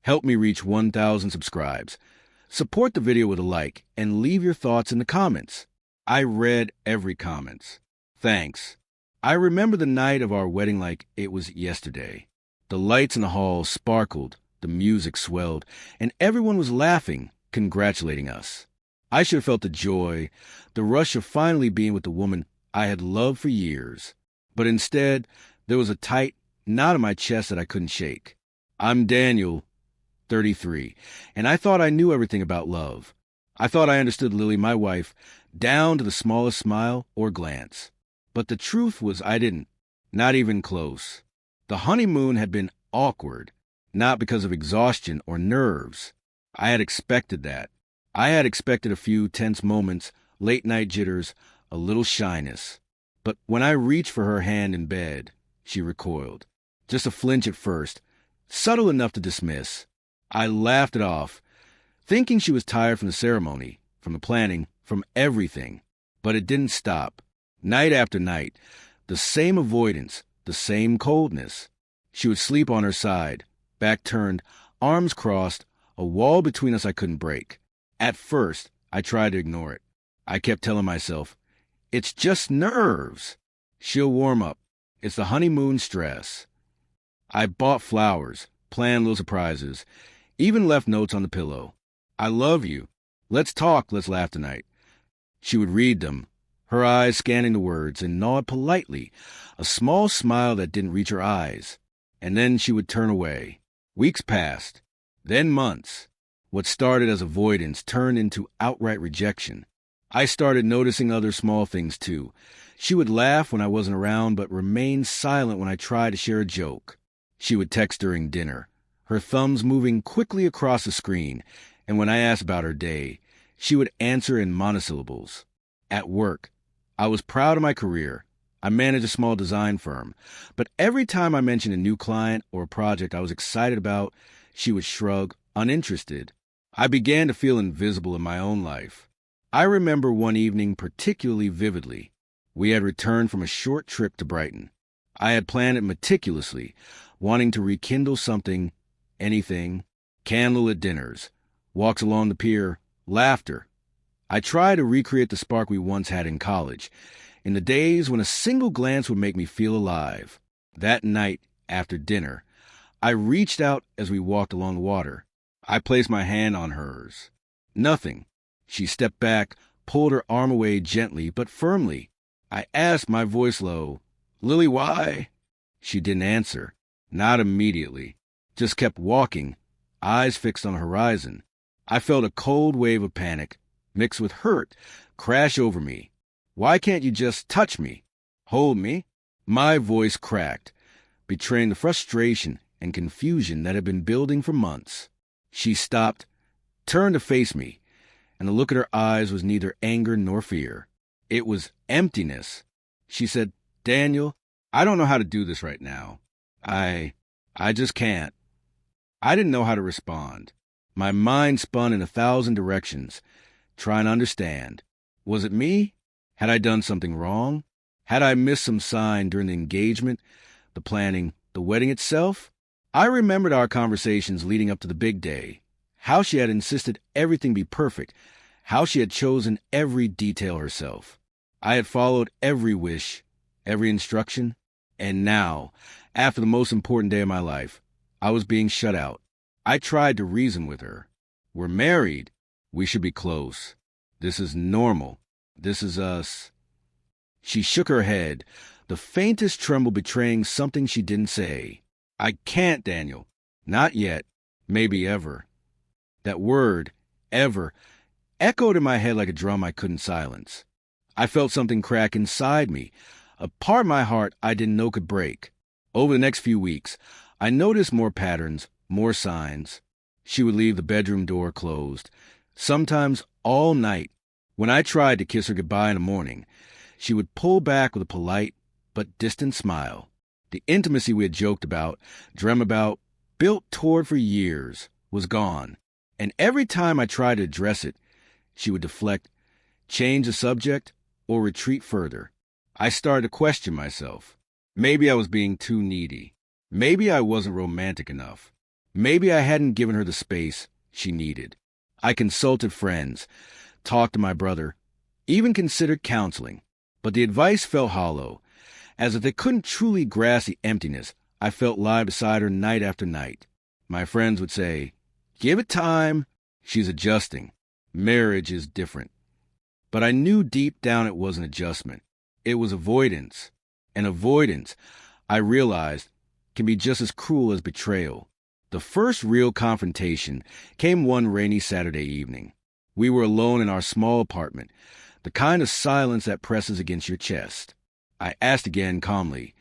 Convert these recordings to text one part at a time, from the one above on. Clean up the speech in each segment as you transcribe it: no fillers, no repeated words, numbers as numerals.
Help me reach 1,000 subscribes. Support the video with a like and leave your thoughts in the comments. I read every comment. Thanks. I remember the night of our wedding like it was yesterday. The lights in the hall sparkled, the music swelled, and everyone was laughing, congratulating us. I should have felt the joy, the rush of finally being with the woman I had loved for years. But instead, there was a tight knot in my chest that I couldn't shake. I'm Daniel, 33, and I thought I knew everything about love. I thought I understood Lily, my wife, down to the smallest smile or glance. But the truth was I didn't, not even close. The honeymoon had been awkward, not because of exhaustion or nerves. I had expected that. I had expected a few tense moments, late-night jitters, a little shyness. But when I reached for her hand in bed, she recoiled. Just a flinch at first, subtle enough to dismiss. I laughed it off, thinking she was tired from the ceremony, from the planning, from everything. But it didn't stop. Night after night, the same avoidance, the same coldness. She would sleep on her side, back turned, arms crossed, a wall between us I couldn't break. At first, I tried to ignore it. I kept telling myself, it's just nerves. She'll warm up. It's the honeymoon stress. I bought flowers, planned little surprises, even left notes on the pillow. I love you. Let's talk, let's laugh tonight. She would read them, her eyes scanning the words, and nod politely, a small smile that didn't reach her eyes. And then she would turn away. Weeks passed, then months. What started as avoidance turned into outright rejection. I started noticing other small things, too. She would laugh when I wasn't around, but remain silent when I tried to share a joke. She would text during dinner, her thumbs moving quickly across the screen, and when I asked about her day, she would answer in monosyllables. At work, I was proud of my career. I managed a small design firm, but every time I mentioned a new client or a project I was excited about, she would shrug, uninterested. I began to feel invisible in my own life. I remember one evening particularly vividly. We had returned from a short trip to Brighton. I had planned it meticulously, wanting to rekindle something, anything, candlelit dinners, walks along the pier, laughter. I tried to recreate the spark we once had in college, in the days when a single glance would make me feel alive. That night, after dinner, I reached out as we walked along the water. I placed my hand on hers. Nothing. She stepped back, pulled her arm away gently but firmly. I asked, my voice low, "Lily, why?" She didn't answer. Not immediately. Just kept walking, eyes fixed on the horizon. I felt a cold wave of panic, mixed with hurt, crash over me. Why can't you just touch me? Hold me? My voice cracked, betraying the frustration and confusion that had been building for months. She stopped, turned to face me, and the look in her eyes was neither anger nor fear. It was emptiness. She said, "Daniel, I don't know how to do this right now. I just can't." I didn't know how to respond. My mind spun in 1,000 directions, trying to understand. Was it me? Had I done something wrong? Had I missed some sign during the engagement, the planning, the wedding itself? I remembered our conversations leading up to the big day, how she had insisted everything be perfect, how she had chosen every detail herself. I had followed every wish, every instruction, and now, after the most important day of my life, I was being shut out. I tried to reason with her. We're married. We should be close. This is normal. This is us. She shook her head, the faintest tremble betraying something she didn't say. I can't, Daniel. Not yet. Maybe ever. That word, ever, echoed in my head like a drum I couldn't silence. I felt something crack inside me, a part of my heart I didn't know could break. Over the next few weeks, I noticed more patterns, more signs. She would leave the bedroom door closed, sometimes all night. When I tried to kiss her goodbye in the morning, she would pull back with a polite but distant smile. The intimacy we had joked about, dreamt about, built toward for years, was gone. And every time I tried to address it, she would deflect, change the subject, or retreat further. I started to question myself. Maybe I was being too needy. Maybe I wasn't romantic enough. Maybe I hadn't given her the space she needed. I consulted friends, talked to my brother, even considered counseling, but the advice felt hollow, as if they couldn't truly grasp the emptiness I felt lie beside her night after night. My friends would say, "Give it time. She's adjusting. Marriage is different." But I knew deep down it wasn't adjustment. It was avoidance. And avoidance, I realized, can be just as cruel as betrayal. The first real confrontation came one rainy Saturday evening. We were alone in our small apartment, the kind of silence that presses against your chest. I asked again calmly,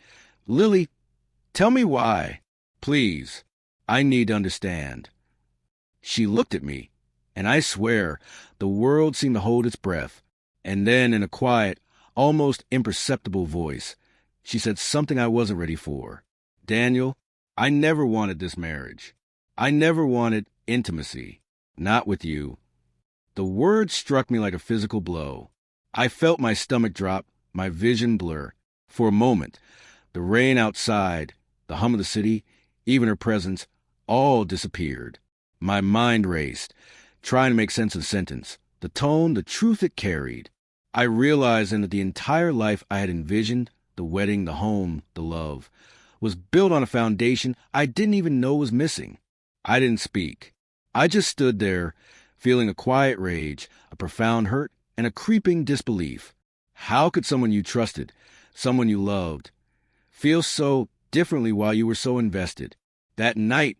"Lily, tell me why. Please. I need to understand." She looked at me, and I swear the world seemed to hold its breath. And then, in a quiet, almost imperceptible voice, she said something I wasn't ready for. "Daniel, I never wanted this marriage. I never wanted intimacy. Not with you." The words struck me like a physical blow. I felt my stomach drop, my vision blur. For a moment, the rain outside, the hum of the city, even her presence, all disappeared. My mind raced, trying to make sense of the sentence, the tone, the truth it carried. I realized then that the entire life I had envisioned, the wedding, the home, the love, was built on a foundation I didn't even know was missing. I didn't speak. I just stood there, feeling a quiet rage, a profound hurt, and a creeping disbelief. How could someone you trusted, someone you loved, feel so differently while you were so invested? That night,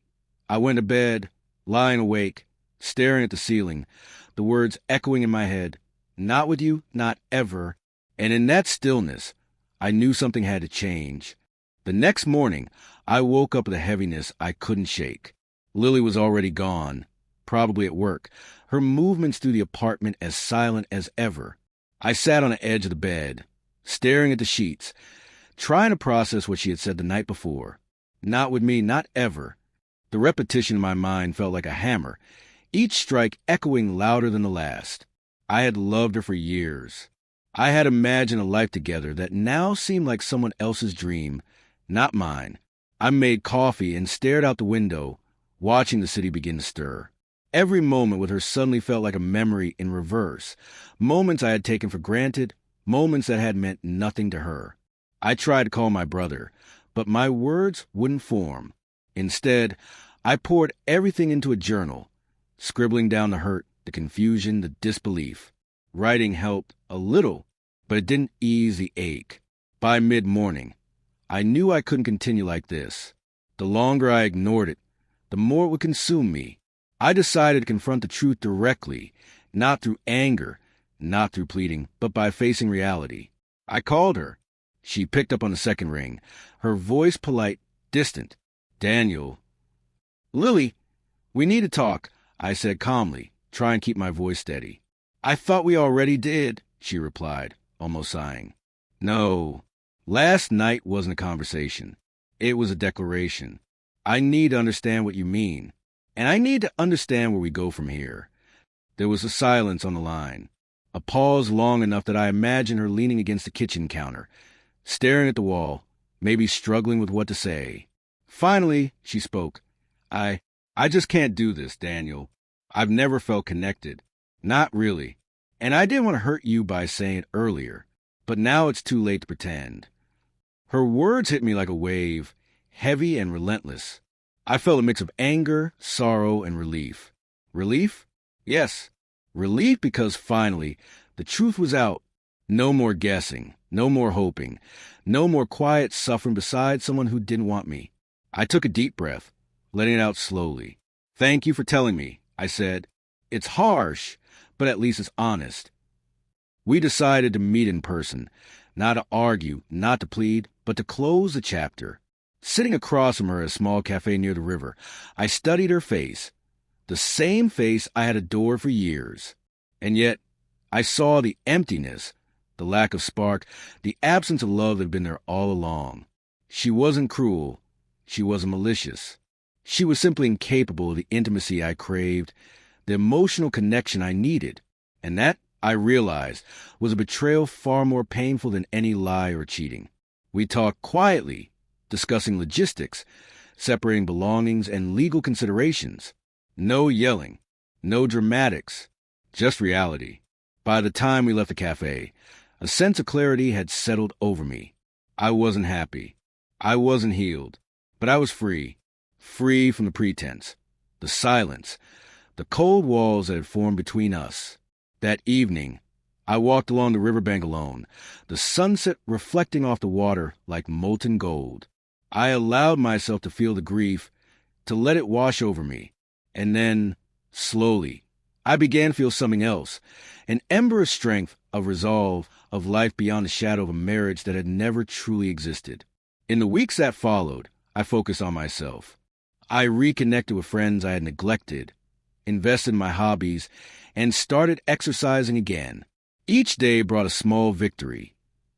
I went to bed, lying awake, staring at the ceiling, the words echoing in my head, "Not with you, not ever." And in that stillness, I knew something had to change. The next morning, I woke up with a heaviness I couldn't shake. Lily was already gone, probably at work, her movements through the apartment as silent as ever. I sat on the edge of the bed, staring at the sheets, trying to process what she had said the night before. Not with me, not ever. The repetition in my mind felt like a hammer, each strike echoing louder than the last. I had loved her for years. I had imagined a life together that now seemed like someone else's dream, not mine. I made coffee and stared out the window, watching the city begin to stir. Every moment with her suddenly felt like a memory in reverse, moments I had taken for granted, moments that had meant nothing to her. I tried to call my brother, but my words wouldn't form. Instead, I poured everything into a journal, scribbling down the hurt, the confusion, the disbelief. Writing helped a little, but it didn't ease the ache. By mid-morning, I knew I couldn't continue like this. The longer I ignored it, the more it would consume me. I decided to confront the truth directly, not through anger, not through pleading, but by facing reality. I called her. She picked up on the second ring, her voice polite, distant. "Daniel." "Lily, we need to talk," I said calmly, trying to keep my voice steady. "I thought we already did," she replied, almost sighing. "No, last night wasn't a conversation. It was a declaration. I need to understand what you mean, and I need to understand where we go from here." There was a silence on the line, a pause long enough that I imagined her leaning against the kitchen counter, staring at the wall, maybe struggling with what to say. Finally, she spoke. I just can't do this, Daniel. I've never felt connected. Not really. And I didn't want to hurt you by saying it earlier, but now it's too late to pretend." Her words hit me like a wave, heavy and relentless. I felt a mix of anger, sorrow, and relief. Relief? Yes. Relief because finally, the truth was out. No more guessing, no more hoping, no more quiet suffering beside someone who didn't want me. I took a deep breath, letting it out slowly. "Thank you for telling me," I said. "It's harsh, but at least it's honest." We decided to meet in person, not to argue, not to plead, but to close the chapter. Sitting across from her at a small cafe near the river, I studied her face, the same face I had adored for years. And yet, I saw the emptiness, the lack of spark, the absence of love that had been there all along. She wasn't cruel. She wasn't malicious. She was simply incapable of the intimacy I craved, the emotional connection I needed. And that, I realized, was a betrayal far more painful than any lie or cheating. We talked quietly, discussing logistics, separating belongings and legal considerations. No yelling, no dramatics, just reality. By the time we left the cafe, a sense of clarity had settled over me. I wasn't happy. I wasn't healed. But I was free. Free from the pretense, the silence, the cold walls that had formed between us. That evening, I walked along the riverbank alone, the sunset reflecting off the water like molten gold. I allowed myself to feel the grief, to let it wash over me. And then, slowly, I began to feel something else, an ember of strength, of resolve, of life beyond the shadow of a marriage that had never truly existed. In the weeks that followed, I focused on myself. I reconnected with friends I had neglected, invested in my hobbies, and started exercising again. Each day brought a small victory.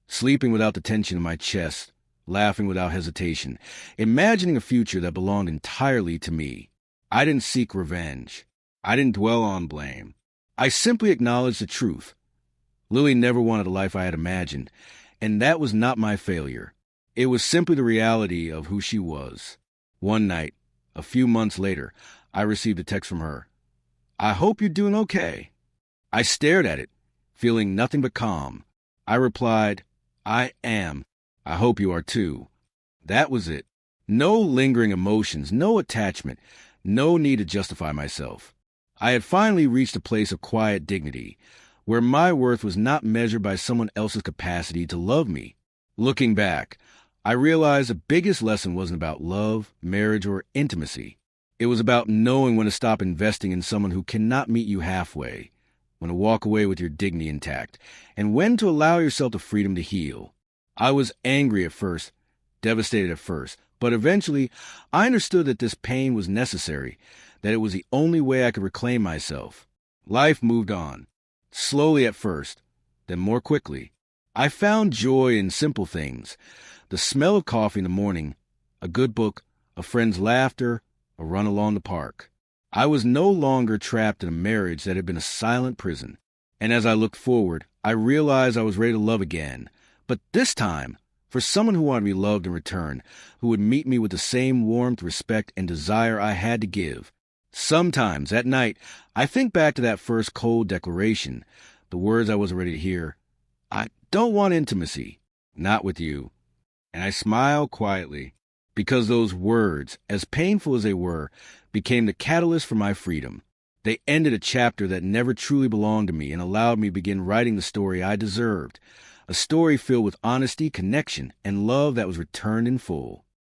Sleeping without the tension in my chest, laughing without hesitation, imagining a future that belonged entirely to me. I didn't seek revenge. I didn't dwell on blame. I simply acknowledged the truth. Lily never wanted the life I had imagined, and that was not my failure. It was simply the reality of who she was. One night, a few months later, I received a text from her. "I hope you're doing okay." I stared at it, feeling nothing but calm. I replied, "I am. I hope you are too." That was it. No lingering emotions, no attachment, no need to justify myself. I had finally reached a place of quiet dignity, where my worth was not measured by someone else's capacity to love me. Looking back, I realized the biggest lesson wasn't about love, marriage, or intimacy. It was about knowing when to stop investing in someone who cannot meet you halfway, when to walk away with your dignity intact, and when to allow yourself the freedom to heal. I was angry at first, devastated at first, but eventually I understood that this pain was necessary, that it was the only way I could reclaim myself. Life moved on, slowly at first, then more quickly. I found joy in simple things: the smell of coffee in the morning, a good book, a friend's laughter, a run along the park. I was no longer trapped in a marriage that had been a silent prison. And as I looked forward, I realized I was ready to love again. But this time, for someone who wanted to be loved in return, who would meet me with the same warmth, respect, and desire I had to give. Sometimes, at night, I think back to that first cold declaration, the words I wasn't ready to hear. "I don't want intimacy, not with you." And I smile quietly, because those words, as painful as they were, became the catalyst for my freedom. They ended a chapter that never truly belonged to me and allowed me to begin writing the story I deserved, a story filled with honesty, connection, and love that was returned in full.